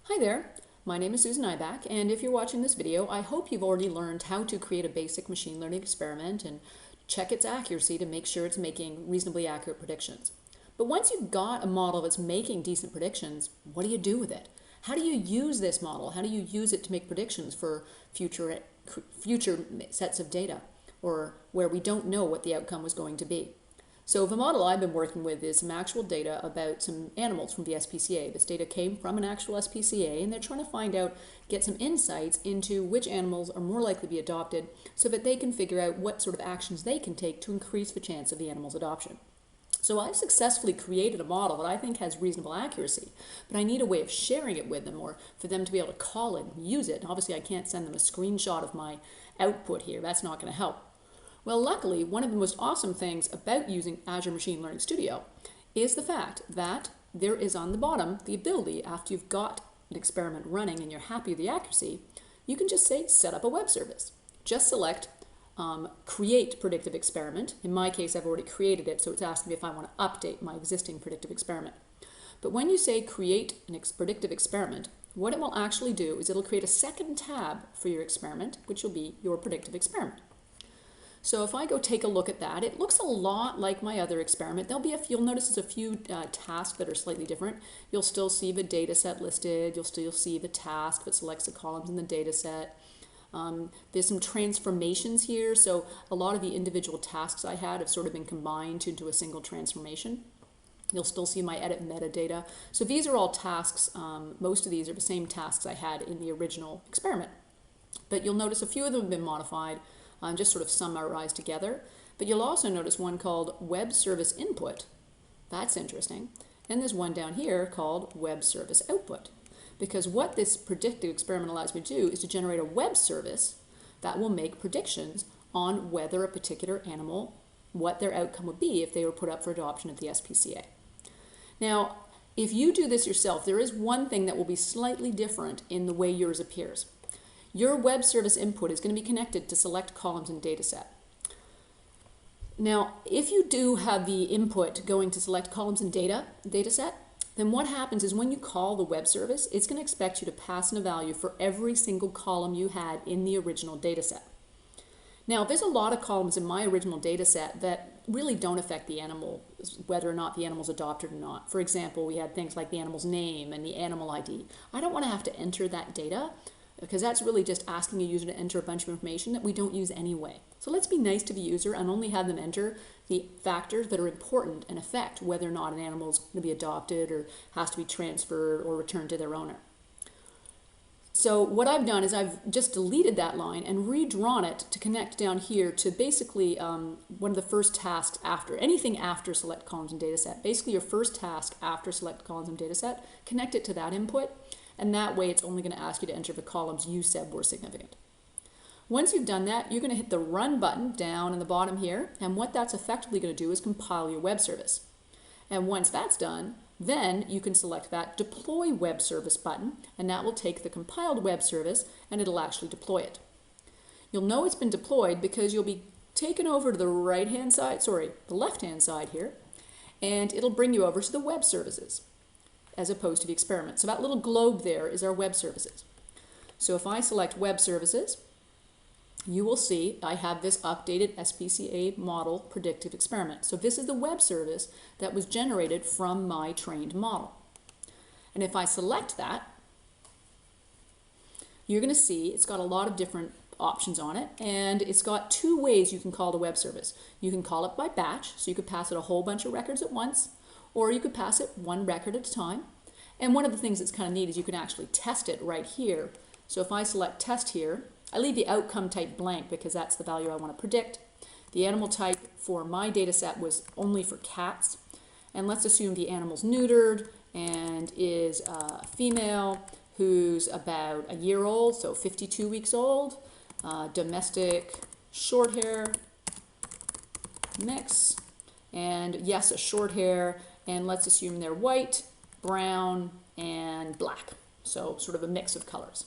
Hi there, my name is Susan Ibach, and if you're watching this video, I hope you've already learned how to create a basic machine learning experiment and check its accuracy to make sure it's making reasonably accurate predictions. But once you've got a model that's making decent predictions, what do you do with it? How do you use this model? How do you use it to make predictions for future sets of data, or where we don't know what the outcome was going to be? So the model I've been working with is some actual data about some animals from the SPCA. This data came from an actual SPCA, and they're trying to find out, get some insights into which animals are more likely to be adopted so that they can figure out what sort of actions they can take to increase the chance of the animal's adoption. So I've successfully created a model that I think has reasonable accuracy, but I need a way of sharing it with them, or for them to be able to call it and use it. And obviously I can't send them a screenshot of my output here. That's not going to help. Well, luckily, one of the most awesome things about using Azure Machine Learning Studio is the fact that there is on the bottom the ability, after you've got an experiment running and you're happy with the accuracy, you can just say set up a web service. Just select create predictive experiment. In my case, I've already created it, so it's asking me if I want to update my existing predictive experiment. But when you say create a predictive experiment, what it will actually do is it'll create a second tab for your experiment, which will be your predictive experiment. So if I go take a look at that, it looks a lot like my other experiment. You'll notice there's a few tasks that are slightly different. You'll still see the data set listed. You'll still see the task that selects the columns in the data set. There's some transformations here. So a lot of the individual tasks I had have sort of been combined into a single transformation. You'll still see my edit metadata. So these are all tasks. Most of these are the same tasks I had in the original experiment. But you'll notice a few of them have been modified. Just sort of summarized together. But you'll also notice one called Web Service Input. That's interesting. And there's one down here called Web Service Output. Because what this predictive experiment allows me to do is to generate a web service that will make predictions on whether a particular animal, what their outcome would be if they were put up for adoption at the SPCA. Now, if you do this yourself, there is one thing that will be slightly different in the way yours appears. Your web service input is going to be connected to select columns in dataset. Now, if you do have the input going to select columns in dataset, then what happens is when you call the web service, it's going to expect you to pass in a value for every single column you had in the original dataset. Now, there's a lot of columns in my original dataset that really don't affect the animal, whether or not the animal's adopted or not. For example, we had things like the animal's name and the animal ID. I don't want to have to enter that data, because that's really just asking a user to enter a bunch of information that we don't use anyway. So let's be nice to the user and only have them enter the factors that are important and affect whether or not an animal is going to be adopted or has to be transferred or returned to their owner. So what I've done is I've just deleted that line and redrawn it to connect down here to basically one of the first tasks after, anything after select columns in dataset. Basically your first task after select columns in dataset, connect it to that input. And that way it's only going to ask you to enter the columns you said were significant. Once you've done that, you're going to hit the Run button down in the bottom here, and what that's effectively going to do is compile your web service. And once that's done, then you can select that Deploy Web Service button, and that will take the compiled web service and it'll actually deploy it. You'll know it's been deployed because you'll be taken over to the the left-hand side here, and it'll bring you over to the web services, as opposed to the experiment. So that little globe there is our web services. So if I select web services, you will see I have this updated SPCA model predictive experiment. So this is the web service that was generated from my trained model. And if I select that, you're going to see it's got a lot of different options on it, and it's got two ways you can call the web service. You can call it by batch, so you could pass it a whole bunch of records at once, or you could pass it one record at a time. And one of the things that's kind of neat is you can actually test it right here. So if I select test here, I leave the outcome type blank because that's the value I want to predict. The animal type for my data set was only for cats. And let's assume the animal's neutered and is a female who's about a year old, so 52 weeks old, domestic short hair mix, and yes, a short hair, and let's assume they're white, brown, and black. So sort of a mix of colors.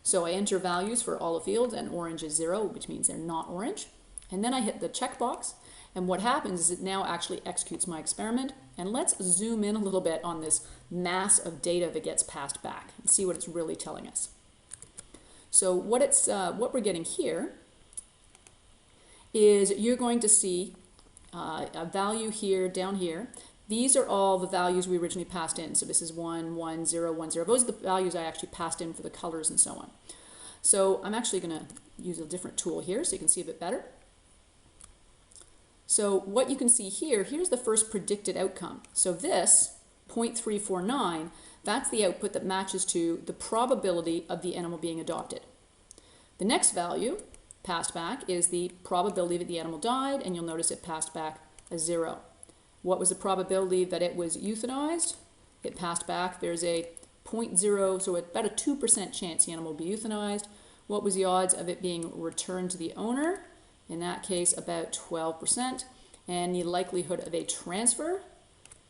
So I enter values for all the fields, and orange is 0, which means they're not orange. And then I hit the checkbox, And what happens is it now actually executes my experiment. And let's zoom in a little bit on this mass of data that gets passed back and see what it's really telling us. So what we're getting here is you're going to see a value here, down here. These are all the values we originally passed in. So this is 1, 1, 0, 1, 0. Those are the values I actually passed in for the colors and so on. So I'm actually going to use a different tool here so you can see a bit better. So what you can see here, here's the first predicted outcome. So this, 0.349, that's the output that matches to the probability of the animal being adopted. The next value passed back is the probability that the animal died, and you'll notice it passed back as 0. What was the probability that it was euthanized? It passed back, there's a 0.0, so about a 2% chance the animal will be euthanized. What was the odds of it being returned to the owner? In that case, about 12%. And the likelihood of a transfer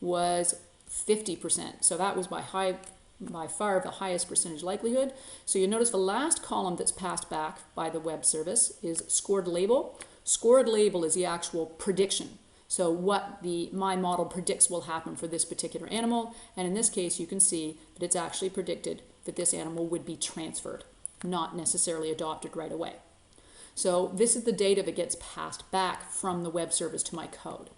was 50%. So that was by far the highest percentage likelihood. So you notice the last column that's passed back by the web service is scored label. Scored label is the actual prediction. So what my model predicts will happen for this particular animal. And in this case, you can see that it's actually predicted that this animal would be transferred, not necessarily adopted right away. So this is the data that gets passed back from the web service to my code.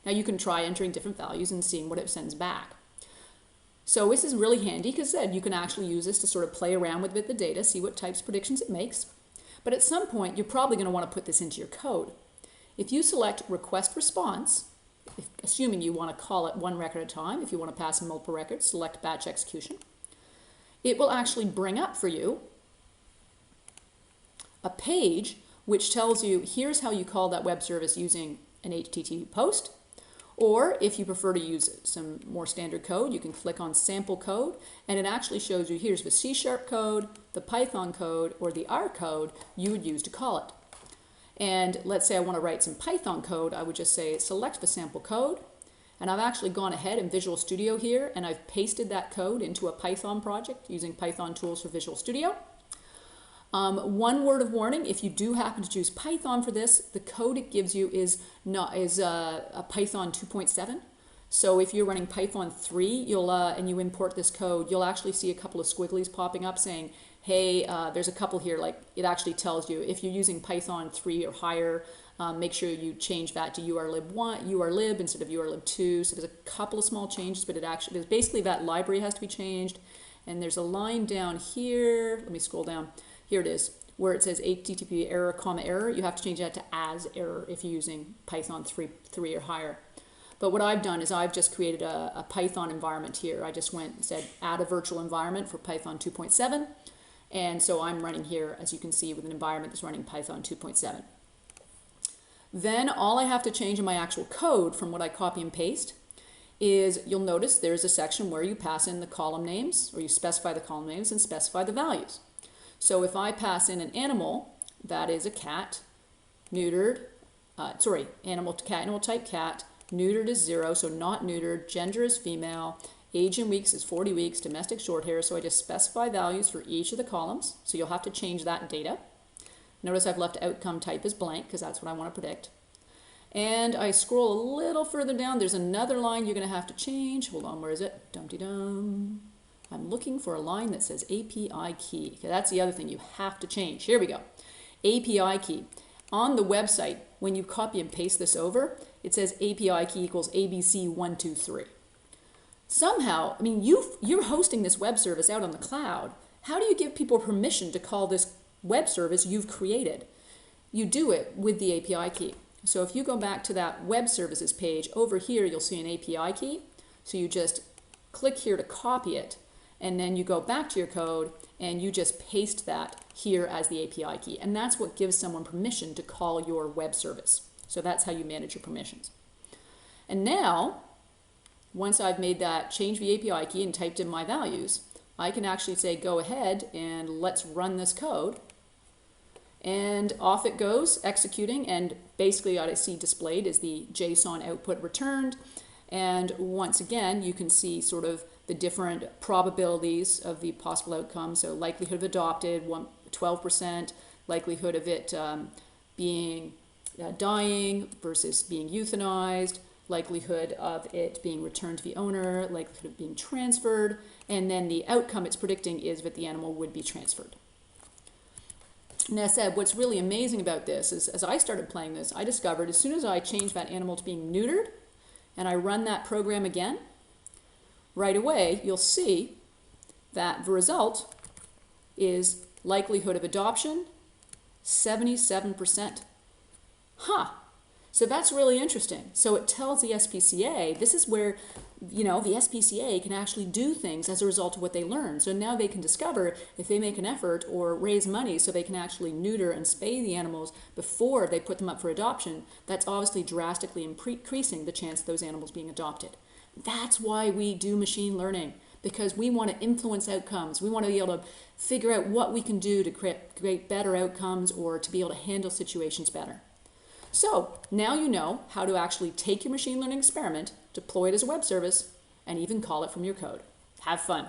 Now you can try entering different values and seeing what it sends back. So this is really handy because you can actually use this to sort of play around with the data, see what types of predictions it makes. But at some point, you're probably going to want to put this into your code. If you select request response, assuming you want to call it one record at a time, if you want to pass in multiple records, select batch execution, it will actually bring up for you a page which tells you here's how you call that web service using an HTTP post. Or if you prefer to use some more standard code, you can click on sample code and it actually shows you here's the C# code, the Python code, or the R code you would use to call it. And let's say I want to write some Python code, I would just say select the sample code. And I've actually gone ahead in Visual Studio here and I've pasted that code into a Python project using Python tools for Visual Studio. One word of warning, if you do happen to choose Python for this, the code it gives you is a Python 2.7. So if you're running Python 3 and you import this code, you'll actually see a couple of squigglies popping up saying, hey, there's a couple here, like it actually tells you if you're using Python 3 or higher, make sure you change that to urlib instead of urlib2. So there's a couple of small changes, but basically that library has to be changed. And there's a line down here, let me scroll down. Here it is, where it says HTTP error, comma error. You have to change that to as error if you're using Python 3 or higher. But what I've done is I've just created a Python environment here. I just went and said add a virtual environment for Python 2.7. And so I'm running here, as you can see, with an environment that's running Python 2.7. Then all I have to change in my actual code from what I copy and paste is you'll notice there's a section where you pass in the column names, or you specify the column names and specify the values. So if I pass in an animal, that is a cat, neutered, animal type cat, neutered is 0, so not neutered, gender is female, age in weeks is 40 weeks, domestic short hair, so I just specify values for each of the columns, so you'll have to change that data. Notice I've left outcome type as blank because that's what I want to predict. And I scroll a little further down, there's another line you're going to have to change. Hold on, where is it? Dum-de-dum. I'm looking for a line that says API key. Okay, that's the other thing you have to change. Here we go. API key. On the website, when you copy and paste this over, it says API key equals ABC123. Somehow, I mean, you're hosting this web service out on the cloud. How do you give people permission to call this web service you've created? You do it with the API key. So if you go back to that web services page, over here you'll see an API key. So you just click here to copy it. And then you go back to your code and you just paste that here as the API key. And that's what gives someone permission to call your web service. So that's how you manage your permissions. And now, once I've made that, change the API key and typed in my values, I can actually say go ahead and let's run this code. And off it goes, executing, and basically what I see displayed is the JSON output returned. And once again, you can see sort of the different probabilities of the possible outcome. So likelihood of adopted, 12%, likelihood of it being dying versus being euthanized, likelihood of it being returned to the owner, likelihood of being transferred, and then the outcome it's predicting is that the animal would be transferred. And as I said, what's really amazing about this is as I started playing this, I discovered as soon as I changed that animal to being neutered and I run that program again, right away you'll see that the result is likelihood of adoption, 77%. Huh. So that's really interesting. So it tells the SPCA, this is where, the SPCA can actually do things as a result of what they learn. So now they can discover if they make an effort or raise money so they can actually neuter and spay the animals before they put them up for adoption, that's obviously drastically increasing the chance of those animals being adopted. That's why we do machine learning, because we want to influence outcomes. We want to be able to figure out what we can do to create better outcomes or to be able to handle situations better. So now you know how to actually take your machine learning experiment, deploy it as a web service, and even call it from your code. Have fun.